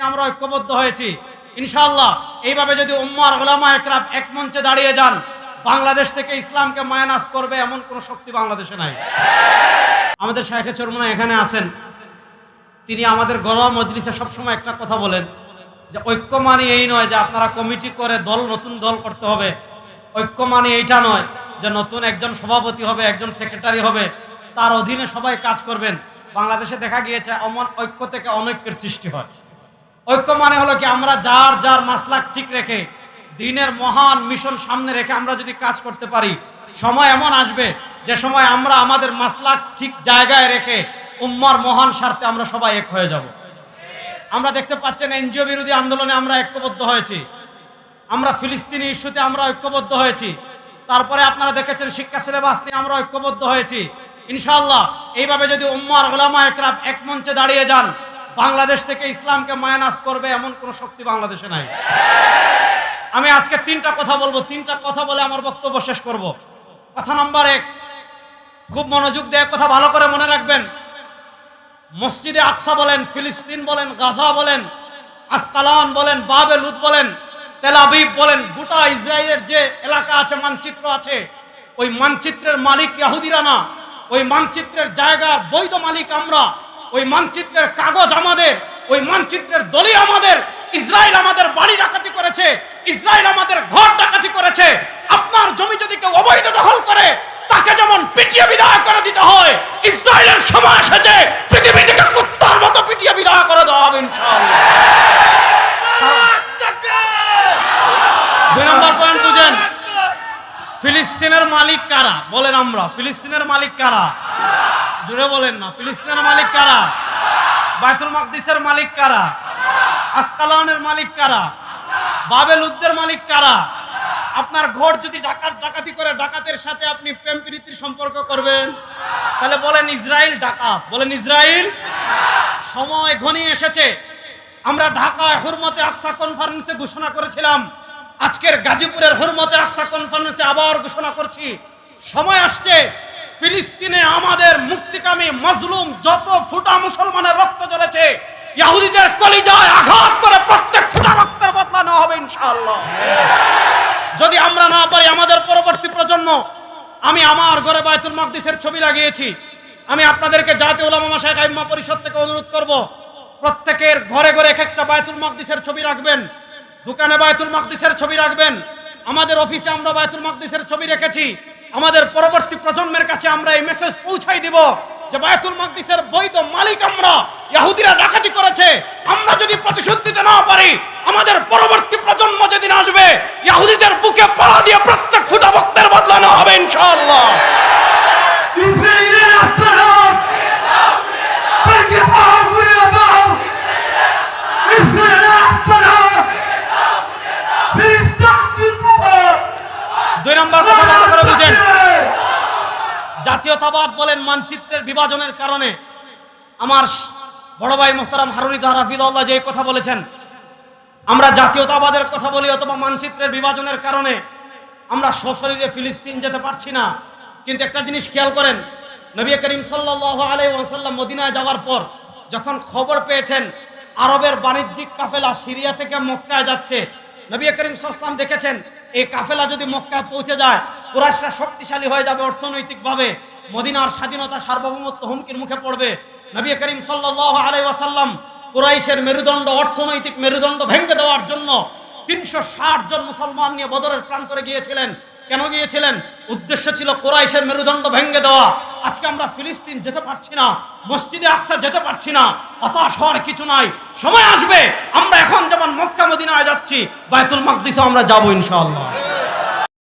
আমরা ঐক্যবদ্ধ হয়েছি ইনশাআল্লাহ। এইভাবে যদি উম্মার উলামায়ে কেরাম এক মঞ্চে দাঁড়িয়ে যান, বাংলাদেশ থেকে ইসলামকে মাইনাস করবে এমন কোন শক্তি বাংলাদেশে নাই। আমাদের শাইখে চরমুনা এখানে আছেন, তিনি আমাদের ঘরোয়া মজলিসে সবসময় একটা কথা বলেন যে ঐক্য মানে এই নয় যে আপনারা কমিটি করে দল, নতুন দল করতে হবে। ঐক্য মানে এইটা নয় যে নতুন একজন সভাপতি হবে, একজন সেক্রেটারি হবে, তার অধীনে সবাই কাজ করবেন। বাংলাদেশে দেখা গিয়েছে ঐক্য থেকে অনৈক্যের সৃষ্টি হয়। ঐক্য মানে হলো কি, আমরা যার যার মাসলাক ঠিক রেখে দ্বীনের মহান মিশন সামনে রেখে আমরা যদি কাজ করতে পারি, সময় এমন আসবে যে সময় আমরা আমাদের মাসলাক ঠিক জায়গায় রেখে উম্মার মহান স্বার্থে আমরা সবাই এক হয়ে যাব। আমরা দেখতে পাচ্ছেন এনজিও বিরোধী আন্দোলনে আমরা ঐক্যবদ্ধ হয়েছি, আমরা ফিলিস্তিনি ইস্যুতে আমরা ঐক্যবদ্ধ হয়েছি, তারপরে আপনারা দেখেছেন শিক্ষা সিলেবাস নিয়ে আমরা ঐক্যবদ্ধ হয়েছি ইনশাআল্লাহ। এইভাবে যদি উম্মার উলামায়ে কেরাম এক মঞ্চে দাঁড়িয়ে যান, বাংলাদেশ থেকে ইসলামকে মাইনাস করবে এমন কোন শক্তি বাংলাদেশে নাই। আমি আজকে তিনটা কথা বলবো, তিনটা কথা বলে আমার বক্তব্য শেষ করব। কথা নাম্বার 1, খুব মনোযোগ দিয়ে কথা ভালো করে মনে রাখবেন। মসজিদে আকসা বলেন, ফিলিস্তিন বলেন, গাজা বলেন, আসকালান বলেন, বাবে লুদ বলেন, তেল আবিব বলেন, গোটা ইসরায়েলের যে এলাকা আছে, মানচিত্র আছে, ওই মানচিত্রের মালিক ইহুদিরা না, ওই মানচিত্রের জায়গার বৈধ মালিক আমরা, ওই মানচিত্রের কাগজ আমাদের, ওই মানচিত্রের দলিল আমাদের। ইসরায়েল আমাদের বাড়ি ডাকাতি করেছে, ইসরায়েল আমাদের ঘর ডাকাতি করেছে। আপনার জমি যদি কেউ অবৈধ দখল করে, তাকে যেমন পিটিয়ে বিদায় করে দিতে হয়, ইসরায়েলের সময় এসেছে পৃথিবী থেকে কুত্তার মতো পিটিয়ে বিদায় করে দেওয়া হবে ইনশাআল্লাহ। 2 নম্বর পয়েন্ট বুঝেন, ফিলিস্তিনের মালিক কারা? বলেন আমরা। ফিলিস্তিনের মালিক কারা? জুড়ে বলেন না। ফিলিস্তিনের মালিক কারা? বাইতুল মাকদিসের মালিক কারা? আসকালানের মালিক কারা? বাবে লুদ্দের মালিক কারা? আপনার ঘর যদি ডাকাতি করে, ডাকাতের সাথে আপনি প্রেম প্রীতির সম্পর্ক করবেন, তাহলে বলেন ইসরায়েল ডাকাত। বলেন ইসরায়েল। সময় ঘনিয়ে এসেছে। আমরা ঢাকায় হুরমতে আকসা কনফারেন্সে ঘোষণা করেছিলাম, আজকের গাজীপুরের হুরমতে আকসা কনফারেন্সে আবার ঘোষণা করছি, সময় আসছে ফিলিস্তিনে আমাদের মুক্তিকামী মাজলুম যত ফুটা মুসলমানের রক্ত ঝরেছে, ইহুদিদের কলিজায় আঘাত করে প্রত্যেক ফুটা রক্তের বদলা নেওয়া হবে ইনশাআল্লাহ। যদি আমরা না পারি, আমাদের পরবর্তী প্রজন্ম, আমি আমার ঘরে বাইতুল মাকদিসের ছবি লাগিয়েছি, আমি আপনাদেরকে জাতীয় উলামা মাশায়েখ আইম্মা পরিষদ থেকে অনুরোধ করব, প্রত্যেকের ঘরে ঘরে এক একটা বাইতুল মাকদিসের ছবি রাখবেন, দোকানে বাইতুল মাকদিসের ছবি রাখবেন, আমাদের অফিসে আমরা বাইতুল মাকদিসের ছবি রেখেছি। আমাদের পরবর্তী প্রজন্মের কাছে আমরা এই মেসেজ পৌঁছাই দিব যে বাইতুল মাকদিসের বৈধ মালিক আমরা, ইহুদিরা ডাকাতি করেছে। আমরা যদি প্রতিশোধ দিতে না পারি, আমাদের পরবর্তী প্রজন্ম যেদিন আসবে, ইহুদিদের বুকে পাড়া দিয়ে প্রত্যেক ফুটা রক্তের বদলা নেওয়া হবে ইনশাআল্লাহ। ইসরায়েলের আত্মরক্ষা ভেঙে দাও, ঘুরে দাও। ইসরায়েলের আত্মরক্ষা ফিলিস্তিন জিন্দাবাদ। 2 নম্বর কথা ভালো করে বুঝেন। জাতীয়তাবাদ বলেন মানচিত্রের বিভাজনের কারণে। আমার বড় ভাই মুহতারাম হারুনি হাফিজাহুল্লাহ যে কথা বলেছেন, আমরা জাতীয়তাবাদের কথা বলি অথবা মানচিত্রের বিভাজনের কারণে আমরা সশরীরে ফিলিস্তিন যেতে পারছি না। কিন্তু একটা জিনিস খেয়াল করেন, নবী করিম সাল্লাল্লাহু আলাইহি ওয়াসাল্লাম মদিনায় যাওয়ার পর যখন খবর পেয়েছেন আরবের বাণিজ্যিক কাফেলা সিরিয়া থেকে মক্কায় যাচ্ছে, নবী করিম সাল্লাল্লাহু আলাইহি ওয়াসাল্লাম দেখেছেন এই কাফেলা যদি মক্কায় পৌঁছে যায়, কুরাইশরা শক্তিশালী হয়ে যাবে অর্থনৈতিকভাবে, মদিনার স্বাধীনতা সার্বভৌমত্ব হুমকির মুখে পড়বে। নবী করিম সাল্লাল্লাহু আলাইহি ওয়াসাল্লাম কুরাইশের মেরুদণ্ড, অর্থনৈতিক মেরুদণ্ড ভেঙে দেওয়ার জন্য 360 জন মুসলমান নিয়ে বদরের প্রান্তরে গিয়েছিলেন। কেন গিয়েছিলেন? উদ্দেশ্য ছিল কুরাইশের মেরুদণ্ড ভেঙে দেওয়া। আজকে আমরা ফিলিস্তিন যেতে পারছি না, মসজিদে আকসা যেতে পারছি না, হতাশ হওয়ার কিছু নাই। সময় আসবে আমরা এখন যেমন মক্কা মদিনায় যাচ্ছি, বাইতুল মাকদিসে আমরা যাব ইনশাআল্লাহ।